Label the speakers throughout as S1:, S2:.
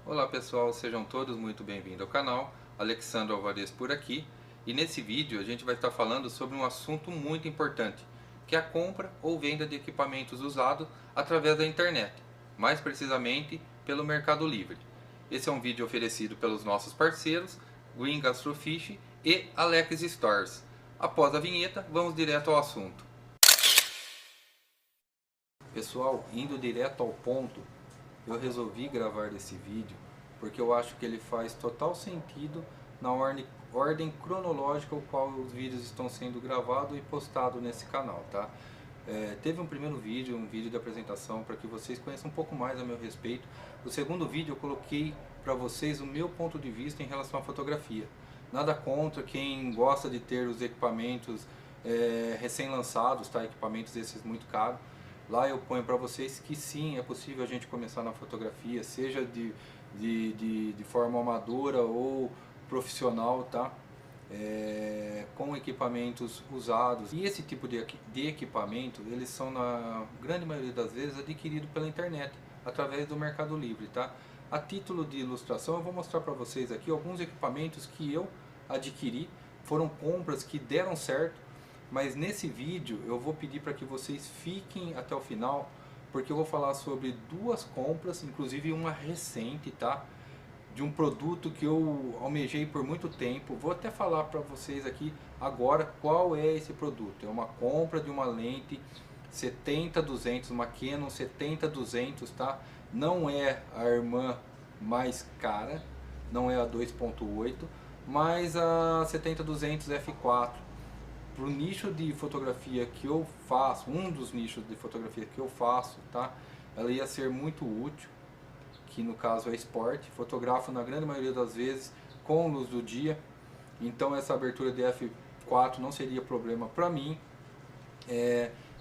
S1: Olá pessoal, sejam todos muito bem-vindos ao canal. Alexandre Alvarez por aqui. E nesse vídeo a gente vai estar falando sobre um assunto muito importante, que é a compra ou venda de equipamentos usados através da internet, mais precisamente pelo Mercado Livre. Esse é um vídeo oferecido pelos nossos parceiros, Green Gastrofish e Alex Stores. Após a vinheta, vamos direto ao assunto. Pessoal, indo direto ao ponto, eu resolvi gravar esse vídeo porque eu acho que ele faz total sentido na ordem cronológica ao qual os vídeos estão sendo gravados e postados nesse canal, tá? Teve um primeiro vídeo, um vídeo de apresentação para que vocês conheçam um pouco mais a meu respeito. O segundo vídeo eu coloquei para vocês o meu ponto de vista em relação à fotografia. Nada contra quem gosta de ter os equipamentos recém-lançados, tá? Equipamentos esses muito caros. Lá eu ponho para vocês que sim, é possível a gente começar na fotografia, seja de forma amadora ou profissional, tá? Com equipamentos usados. E esse tipo de equipamento, eles são na grande maioria das vezes adquiridos pela internet, através do Mercado Livre, tá? A título de ilustração eu vou mostrar para vocês aqui alguns equipamentos que eu adquiri, foram compras que deram certo. Mas nesse vídeo eu vou pedir para que vocês fiquem até o final, porque eu vou falar sobre duas compras, inclusive uma recente, tá? De um produto que eu almejei por muito tempo. Vou até falar para vocês aqui agora qual é esse produto. É uma compra de uma lente 70-200, uma Canon 70-200, tá? Não é a irmã mais cara, não é a 2.8, mas a 70-200 f4. Para o nicho de fotografia que eu faço, um dos nichos de fotografia que eu faço, tá? Ela ia ser muito útil, que no caso é esporte. Fotografo na grande maioria das vezes com luz do dia, então essa abertura de f4 não seria problema para mim.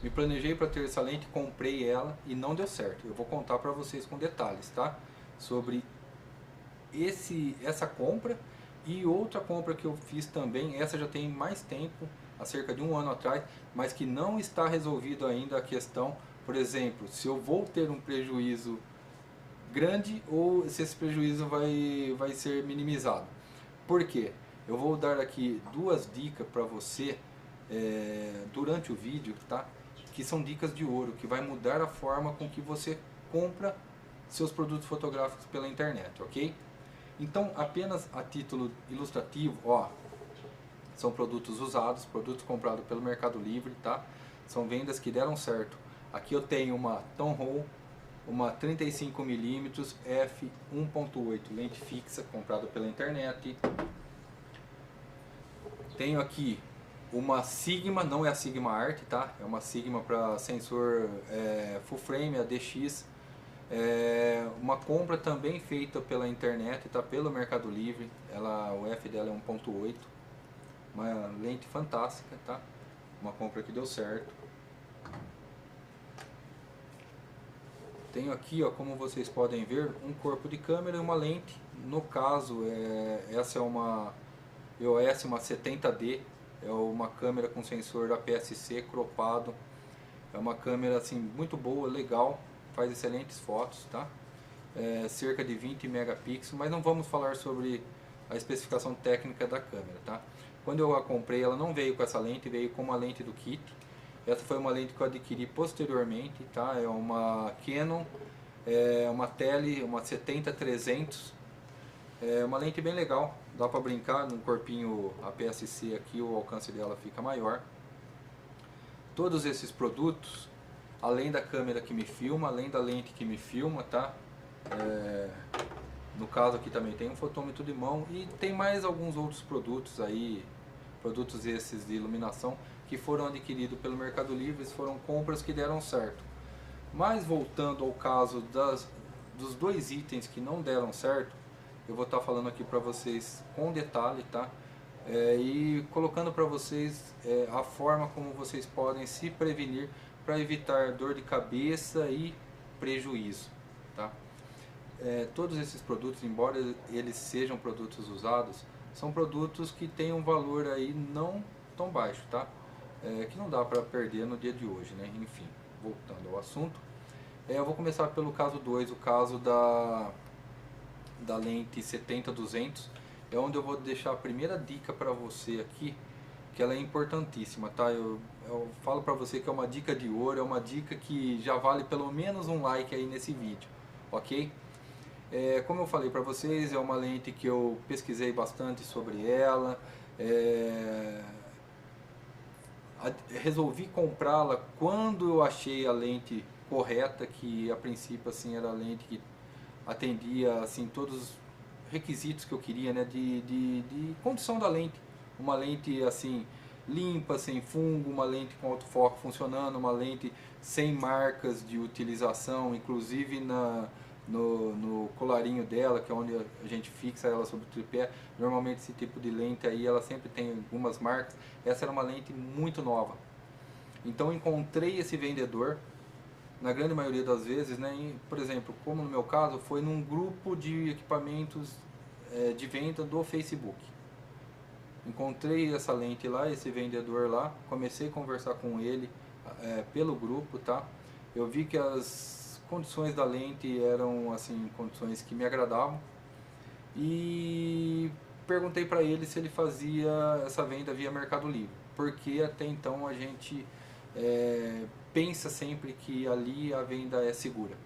S1: Me planejei para ter essa lente, comprei ela e não deu certo. Eu vou contar para vocês com detalhes, tá? Sobre essa compra e outra compra que eu fiz também. Essa já tem mais tempo, há cerca de um ano atrás, mas que não está resolvido ainda a questão, por exemplo, se eu vou ter um prejuízo grande ou se esse prejuízo vai ser minimizado. Por quê? Eu vou dar aqui duas dicas para você durante o vídeo, tá? Que são dicas de ouro, que vai mudar a forma com que você compra seus produtos fotográficos pela internet, ok? Então, apenas a título ilustrativo, ó, são produtos usados, produtos comprados pelo Mercado Livre, tá? São vendas que deram certo. Aqui eu tenho uma Tamron, uma 35mm f1.8 lente fixa, comprada pela internet. Tenho aqui uma Sigma, não é a Sigma Art, tá? É uma Sigma para sensor full frame, a DX. Uma compra também feita pela internet, tá? Pelo Mercado Livre. O F dela é 1.8. Uma lente fantástica, tá? Uma compra que deu certo. Tenho aqui, ó, como vocês podem ver, um corpo de câmera e uma lente. No caso, essa é uma EOS, uma 70D. É uma câmera com sensor APS-C cropado. É uma câmera assim muito boa, legal, faz excelentes fotos, tá? Cerca de 20 megapixels, mas não vamos falar sobre a especificação técnica da câmera, tá? Quando eu a comprei, ela não veio com essa lente, veio com uma lente do kit. Essa foi uma lente que eu adquiri posteriormente, tá? É uma Canon, uma tele, uma 70-300. É uma lente bem legal, dá para brincar no corpinho APS-C aqui, o alcance dela fica maior. Todos esses produtos, além da câmera que me filma, além da lente que me filma, tá? No caso aqui também tem um fotômetro de mão e tem mais alguns outros produtos aí, produtos esses de iluminação que foram adquiridos pelo Mercado Livre, foram compras que deram certo. Mas voltando ao caso dos dois itens que não deram certo, eu vou estar falando aqui para vocês com detalhe, tá? E colocando para vocês a forma como vocês podem se prevenir para evitar dor de cabeça e prejuízo, tá? Todos esses produtos, embora eles sejam produtos usados, são produtos que têm um valor aí não tão baixo, tá? Que não dá para perder no dia de hoje, né? Enfim, voltando ao assunto, eu vou começar pelo caso 2, o caso da lente 70-200, é onde eu vou deixar a primeira dica para você aqui, que ela é importantíssima, tá? Eu falo para você que é uma dica de ouro, é uma dica que já vale pelo menos um like aí nesse vídeo, ok? Como eu falei para vocês, é uma lente que eu pesquisei bastante sobre ela, resolvi comprá-la quando eu achei a lente correta, que a princípio assim era a lente que atendia assim todos os requisitos que eu queria, né, de condição da lente. Uma lente assim limpa, sem fungo, uma lente com autofoco funcionando, uma lente sem marcas de utilização, inclusive no colarinho dela, que é onde a gente fixa ela sobre o tripé. Normalmente esse tipo de lente aí ela sempre tem algumas marcas. Essa era uma lente muito nova. Então encontrei esse vendedor, na grande maioria das vezes, né, por exemplo, como no meu caso, foi num grupo de equipamentos de venda do Facebook. Encontrei essa lente lá, esse vendedor lá, comecei a conversar com ele pelo grupo, tá? Eu vi que as condições da lente eram assim condições que me agradavam e perguntei para ele se ele fazia essa venda via Mercado Livre, porque até então a gente pensa sempre que ali a venda é segura.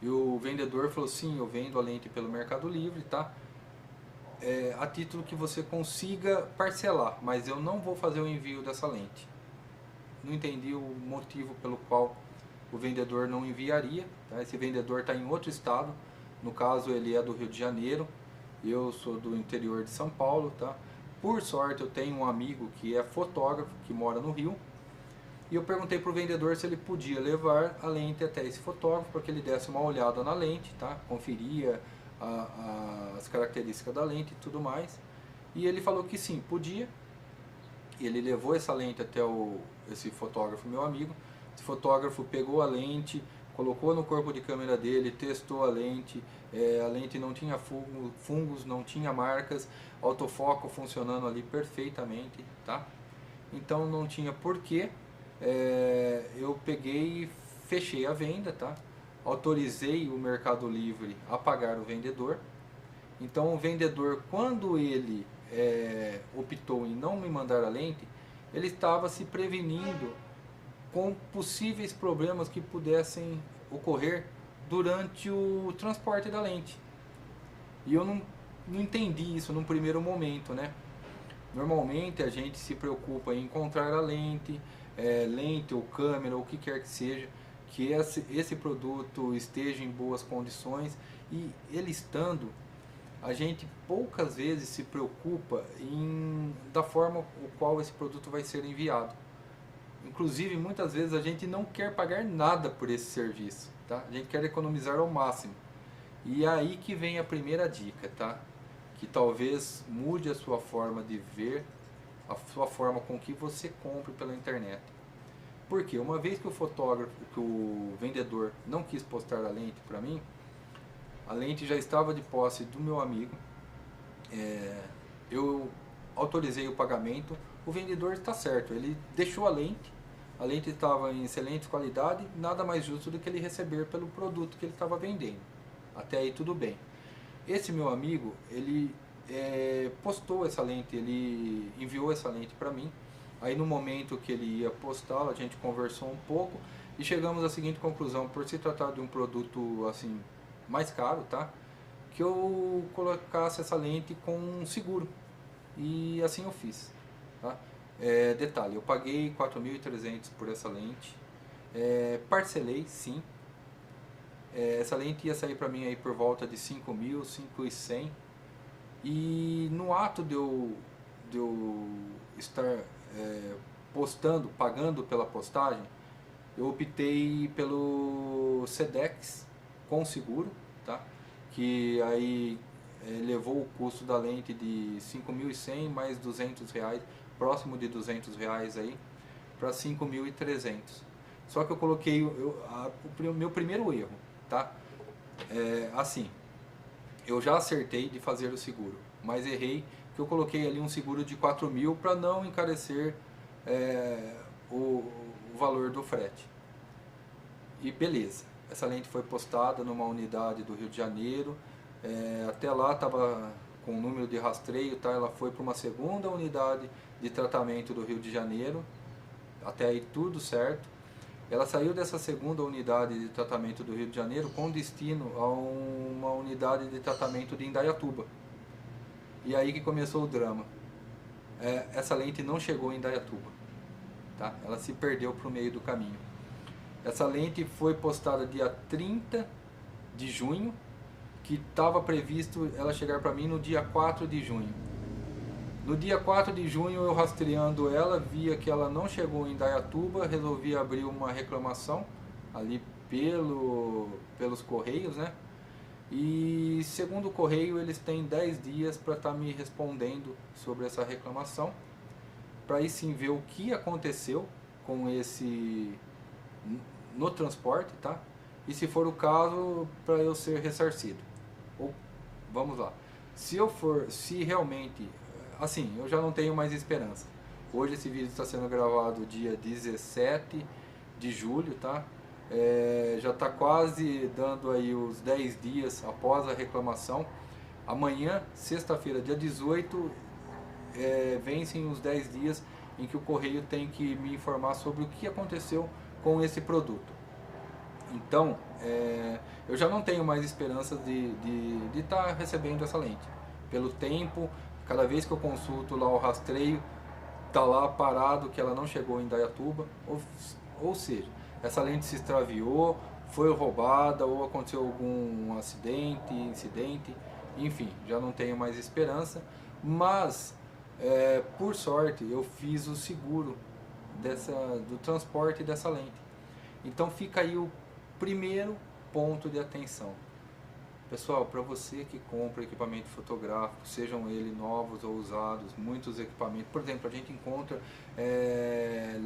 S1: E o vendedor falou: sim, eu vendo a lente pelo Mercado Livre, tá? A título que você consiga parcelar, mas eu não vou fazer o envio dessa lente. Não entendi o motivo pelo qual o vendedor não enviaria, tá? Esse vendedor está em outro estado, no caso ele é do Rio de Janeiro, eu sou do interior de São Paulo, tá? Por sorte eu tenho um amigo que é fotógrafo, que mora no Rio, e eu perguntei para o vendedor se ele podia levar a lente até esse fotógrafo para que ele desse uma olhada na lente, tá? Conferia as características da lente e tudo mais. E ele falou que sim, podia. E ele levou essa lente até esse fotógrafo, meu amigo. Esse fotógrafo pegou a lente, colocou no corpo de câmera dele, testou a lente não tinha fungos, não tinha marcas, autofoco funcionando ali perfeitamente, tá? Então não tinha porquê. Eu peguei e fechei a venda, tá? Autorizei o Mercado Livre a pagar o vendedor. Então o vendedor, quando ele optou em não me mandar a lente, ele estava se prevenindo com possíveis problemas que pudessem ocorrer durante o transporte da lente. E eu não entendi isso num primeiro momento, né? Normalmente a gente se preocupa em encontrar a lente, lente ou câmera, ou o que quer que seja, que esse produto esteja em boas condições, e ele estando, a gente poucas vezes se preocupa da forma o qual esse produto vai ser enviado. Inclusive, muitas vezes a gente não quer pagar nada por esse serviço, tá? A gente quer economizar ao máximo. E é aí que vem a primeira dica, tá? Que talvez mude a sua forma de ver, a sua forma com que você compre pela internet. Porque uma vez que o vendedor não quis postar a lente para mim, a lente já estava de posse do meu amigo, eu autorizei o pagamento, o vendedor está certo, ele deixou a lente estava em excelente qualidade, nada mais justo do que ele receber pelo produto que ele estava vendendo. Até aí tudo bem. Esse meu amigo, ele postou essa lente, ele enviou essa lente para mim. Aí no momento que ele ia postá-la, a gente conversou um pouco e chegamos à seguinte conclusão: por se tratar de um produto assim mais caro, tá? Que eu colocasse essa lente com um seguro. E assim eu fiz, tá? Detalhe, eu paguei 4.300 por essa lente, parcelei sim. Essa lente ia sair para mim aí por volta de 5.000, 5.100. E no ato de eu estar postando, pagando pela postagem, eu optei pelo Sedex com seguro, tá? Que aí levou o custo da lente de 5.100 mais R$200, próximo de R$200 aí, para 5.300. Só que eu coloquei o meu primeiro erro, tá? Assim, eu já acertei de fazer o seguro, mas errei que eu coloquei ali um seguro de 4.000 para não encarecer o valor do frete. E beleza. Essa lente foi postada numa unidade do Rio de Janeiro, até lá estava com o número de rastreio, tá? Ela foi para uma segunda unidade de tratamento do Rio de Janeiro, até aí tudo certo. Ela saiu dessa segunda unidade de tratamento do Rio de Janeiro com destino a uma unidade de tratamento de Indaiatuba. E aí que começou o drama. Essa lente não chegou em Indaiatuba, tá? Ela se perdeu para o meio do caminho. Essa lente foi postada dia 30 de junho, que estava previsto ela chegar para mim no dia 4 de junho. No dia 4 de junho, eu rastreando ela, via que ela não chegou em Indaiatuba, resolvi abrir uma reclamação ali pelos Correios, né? E segundo o Correio, eles têm 10 dias para estar me respondendo sobre essa reclamação, para aí sim ver o que aconteceu com esse no transporte, tá? E se for o caso, para eu ser ressarcido. Ou, vamos lá, se realmente, assim, eu já não tenho mais esperança. Hoje esse vídeo está sendo gravado dia 17 de julho, tá? Já está quase dando aí os 10 dias após a reclamação. Amanhã, sexta-feira, dia 18, vencem os 10 dias em que o Correio tem que me informar sobre o que aconteceu com esse produto. Então, eu já não tenho mais esperança de estar recebendo essa lente. Pelo tempo, cada vez que eu consulto lá o rastreio, está lá parado que ela não chegou em Indaiatuba, ou seja, essa lente se extraviou, foi roubada ou aconteceu algum acidente, incidente, enfim, já não tenho mais esperança, mas por sorte eu fiz o seguro do transporte dessa lente. Então fica aí o primeiro ponto de atenção. Pessoal, para você que compra equipamento fotográfico, sejam eles novos ou usados, muitos equipamentos, por exemplo, a gente encontra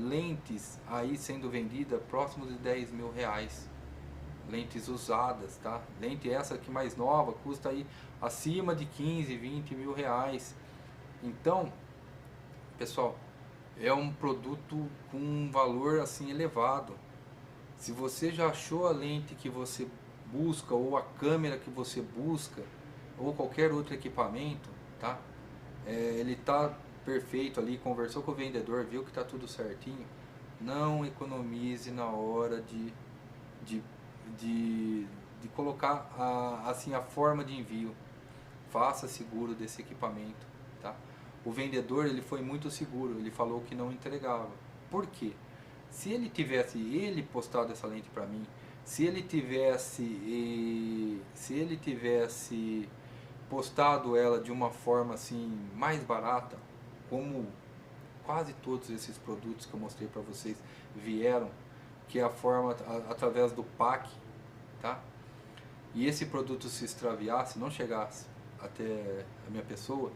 S1: lentes aí sendo vendidas próximo de 10 mil reais, lentes usadas, tá? Lente essa que mais nova custa aí acima de 15, 20 mil reais. Então, pessoal, é um produto com um valor assim elevado. Se você já achou a lente que você busca, ou a câmera que você busca, ou qualquer outro equipamento, tá? Ele tá perfeito ali, conversou com o vendedor, viu que tá tudo certinho, não economize na hora de colocar assim, a forma de envio. Faça seguro desse equipamento, tá? O vendedor, ele foi muito seguro, ele falou que não entregava. Por quê? Se ele tivesse postado essa lente para mim, se ele tivesse postado ela de uma forma assim mais barata, como quase todos esses produtos que eu mostrei para vocês vieram, que é a forma através do PAC, tá? E esse produto se extraviasse, não chegasse até a minha pessoa,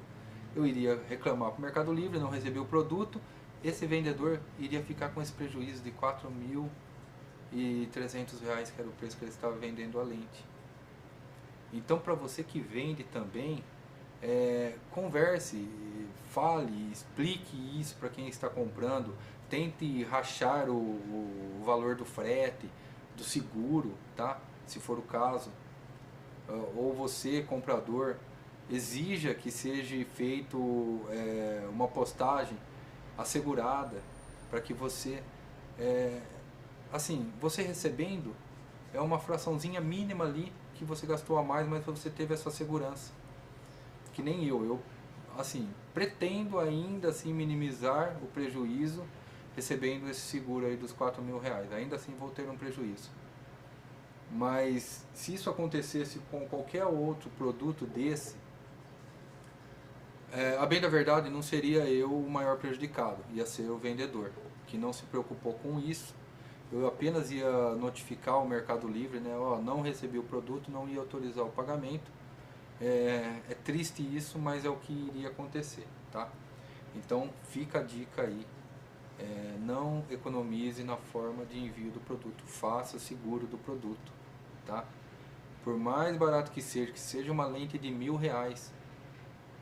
S1: eu iria reclamar para o Mercado Livre, não recebi o produto, esse vendedor iria ficar com esse prejuízo de R$4.300, que era o preço que ele estava vendendo a lente. Então, para você que vende também, converse, fale, explique isso para quem está comprando, tente rachar o valor do frete, do seguro, tá? Se for o caso. Ou você, comprador, exija que seja feito uma postagem assegurada, para que você, assim, você recebendo, é uma fraçãozinha mínima ali que você gastou a mais, mas você teve essa segurança. Que nem eu assim, pretendo ainda assim minimizar o prejuízo recebendo esse seguro aí dos R$4.000, ainda assim vou ter um prejuízo. Mas se isso acontecesse com qualquer outro produto desse, a bem da verdade não seria eu o maior prejudicado, ia ser o vendedor, que não se preocupou com isso. Eu apenas ia notificar o Mercado Livre, né? Não recebi o produto, não ia autorizar o pagamento. É triste isso, mas é o que iria acontecer, tá? Então fica a dica aí, não economize na forma de envio do produto, faça seguro do produto, tá? Por mais barato que seja uma lente de R$1.000,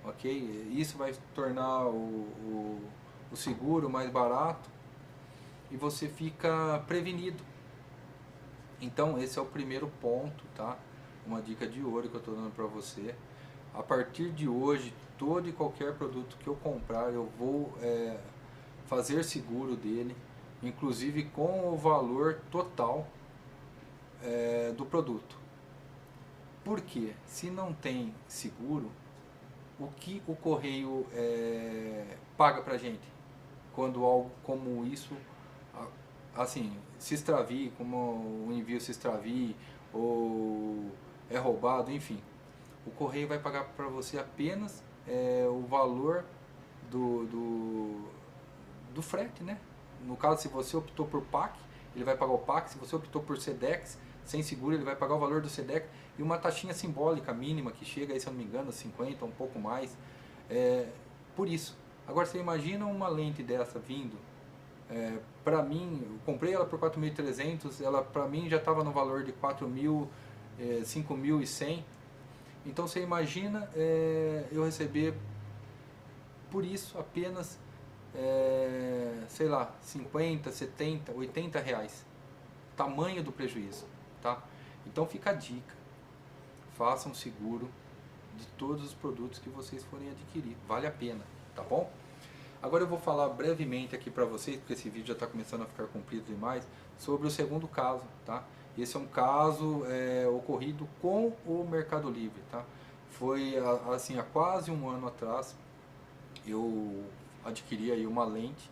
S1: ok? Isso vai tornar o seguro mais barato e você fica prevenido, Então esse é o primeiro ponto, tá? Uma dica de ouro que eu estou dando para você. A partir de hoje, todo e qualquer produto que eu comprar, eu vou fazer seguro dele, inclusive com o valor total do produto. Porque se não tem seguro, o que o correio paga pra gente quando algo como isso assim se extravie, como o envio se extravie ou é roubado, enfim, o correio vai pagar para você apenas o valor do frete, né? No caso, se você optou por PAC, ele vai pagar o PAC. Se você optou por SEDEX, sem seguro, ele vai pagar o valor do SEDEX e uma taxinha simbólica mínima que chega aí, se eu não me engano, 50, um pouco mais. Por isso. Agora você imagina uma lente dessa vindo. Para mim, eu comprei ela por 4.300, ela para mim já estava no valor de 4.000, 5.100. Então você imagina eu receber por isso apenas sei lá, 50, 70, 80 reais. Tamanho do prejuízo, tá? Então fica a dica. Façam seguro de todos os produtos que vocês forem adquirir. Vale a pena, tá bom? Agora eu vou falar brevemente aqui para vocês, porque esse vídeo já está começando a ficar comprido demais, sobre o segundo caso, tá? Esse é um caso ocorrido com o Mercado Livre, tá? Foi assim, há quase um ano atrás, eu adquiri aí uma lente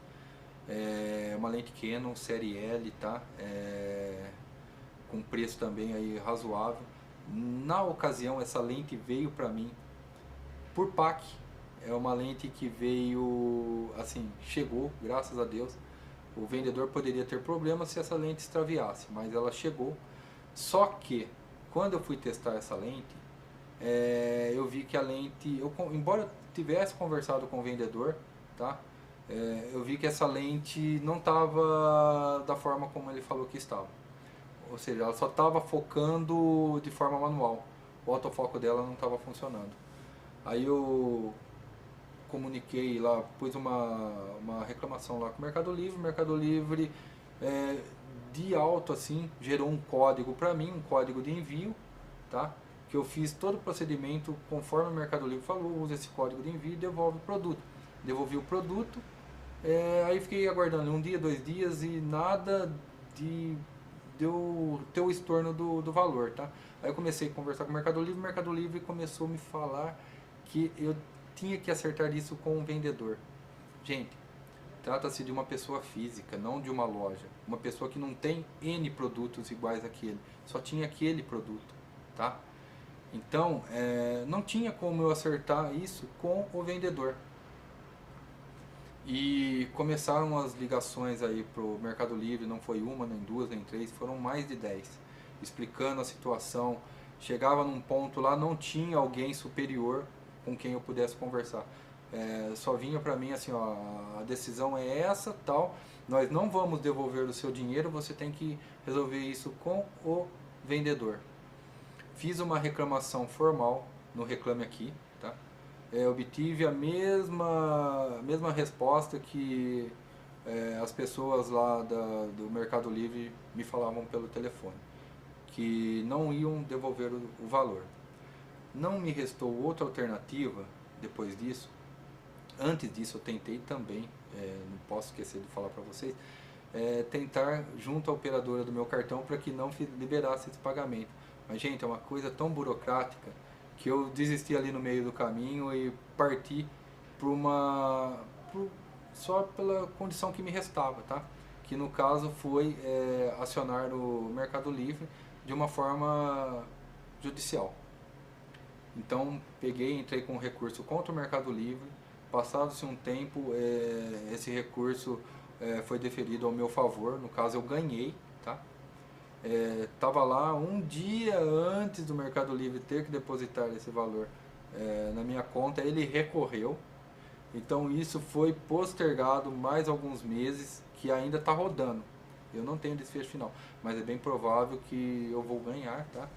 S1: Canon série L, tá? Com preço também aí razoável. Na ocasião, essa lente veio para mim por PAC. É uma lente que veio, assim, chegou, graças a Deus. O vendedor poderia ter problema se essa lente extraviasse, mas ela chegou. Só que, quando eu fui testar essa lente, eu vi que a lente, embora eu tivesse conversado com o vendedor, tá? Eu vi que essa lente não estava da forma como ele falou que estava. Ou seja, ela só estava focando de forma manual. O autofoco dela não estava funcionando. Aí eu comuniquei lá, pus uma reclamação lá com o Mercado Livre. O Mercado Livre, de alto assim, gerou um código para mim, um código de envio, tá? Que eu fiz todo o procedimento conforme o Mercado Livre falou, usa esse código de envio e devolve o produto. Devolvi o produto, aí fiquei aguardando um dia, 2 dias e nada deu ter o estorno do valor, tá? Aí eu comecei a conversar com o Mercado Livre começou a me falar que eu tinha que acertar isso com o vendedor. Gente, trata-se de uma pessoa física, não de uma loja. Uma pessoa que não tem N produtos iguais àquele, só tinha aquele produto, tá? Então, não tinha como eu acertar isso com o vendedor. E começaram as ligações aí pro Mercado Livre, não foi uma, nem duas, nem três, foram mais de 10, explicando a situação. Chegava num ponto lá, não tinha alguém superior com quem eu pudesse conversar. Só vinha para mim assim, ó, a decisão é essa, tal, nós não vamos devolver o seu dinheiro, você tem que resolver isso com o vendedor. Fiz uma reclamação formal no Reclame Aqui, tá? Obtive a mesma resposta que as pessoas lá do Mercado Livre me falavam pelo telefone, que não iam devolver o valor. Não me restou outra alternativa depois disso. Antes disso eu tentei também, não posso esquecer de falar para vocês, tentar junto à operadora do meu cartão para que não liberasse esse pagamento. Mas gente, é uma coisa tão burocrática que eu desisti ali no meio do caminho e parti só pela condição que me restava, tá? Que no caso foi acionar o Mercado Livre de uma forma judicial. Então peguei, entrei com um recurso contra o Mercado Livre. Passado-se um tempo, esse recurso foi deferido ao meu favor. No caso eu ganhei, tá? Tava lá um dia antes do Mercado Livre ter que depositar esse valor na minha conta, ele recorreu. Então isso foi postergado mais alguns meses, que ainda está rodando. Eu não tenho desfecho final, mas é bem provável que eu vou ganhar, tá?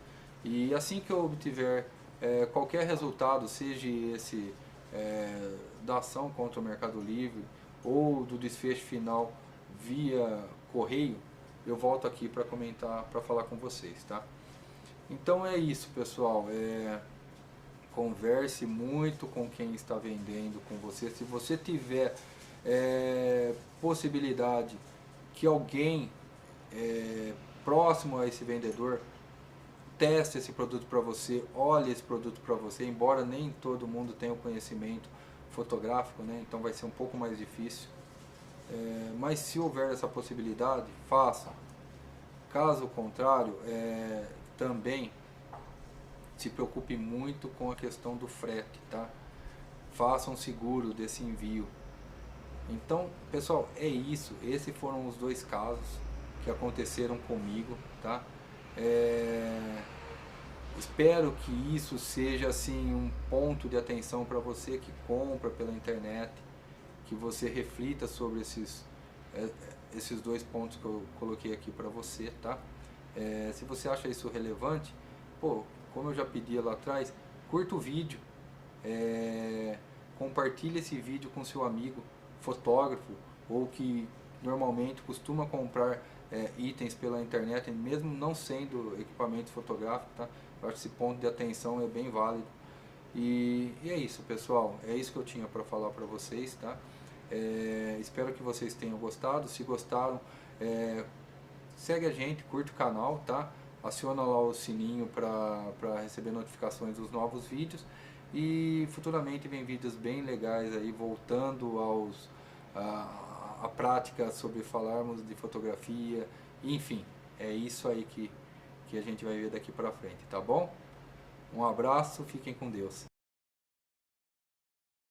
S1: E assim que eu obtiver qualquer resultado, seja esse da ação contra o Mercado Livre ou do desfecho final via correio, eu volto aqui para comentar, para falar com vocês, tá? Então é isso, pessoal. Converse muito com quem está vendendo com você. Se você tiver possibilidade que alguém próximo a esse vendedor teste esse produto para você, olhe esse produto para você, embora nem todo mundo tenha o conhecimento fotográfico, né? Então vai ser um pouco mais difícil. Mas se houver essa possibilidade, faça. Caso contrário, também se preocupe muito com a questão do frete, tá? Faça um seguro desse envio. Então, pessoal, é isso. Esses foram os dois casos que aconteceram comigo, tá? Espero que isso seja assim um ponto de atenção para você que compra pela internet, que você reflita sobre esses dois pontos que eu coloquei aqui para você, tá? Se você acha isso relevante, pô, como eu já pedi lá atrás, curta o vídeo, compartilhe esse vídeo com seu amigo fotógrafo ou que normalmente costuma comprar itens pela internet, mesmo não sendo equipamento fotográfico, tá? Eu acho que esse ponto de atenção é bem válido. E é isso, pessoal, é isso que eu tinha para falar para vocês, tá? Espero que vocês tenham gostado. Se gostaram, segue a gente, curte o canal, tá? Aciona lá o sininho para receber notificações dos novos vídeos. E futuramente vem vídeos bem legais aí, voltando a prática sobre falarmos de fotografia. Enfim, é isso aí que a gente vai ver daqui pra frente, tá bom? Um abraço, fiquem com Deus.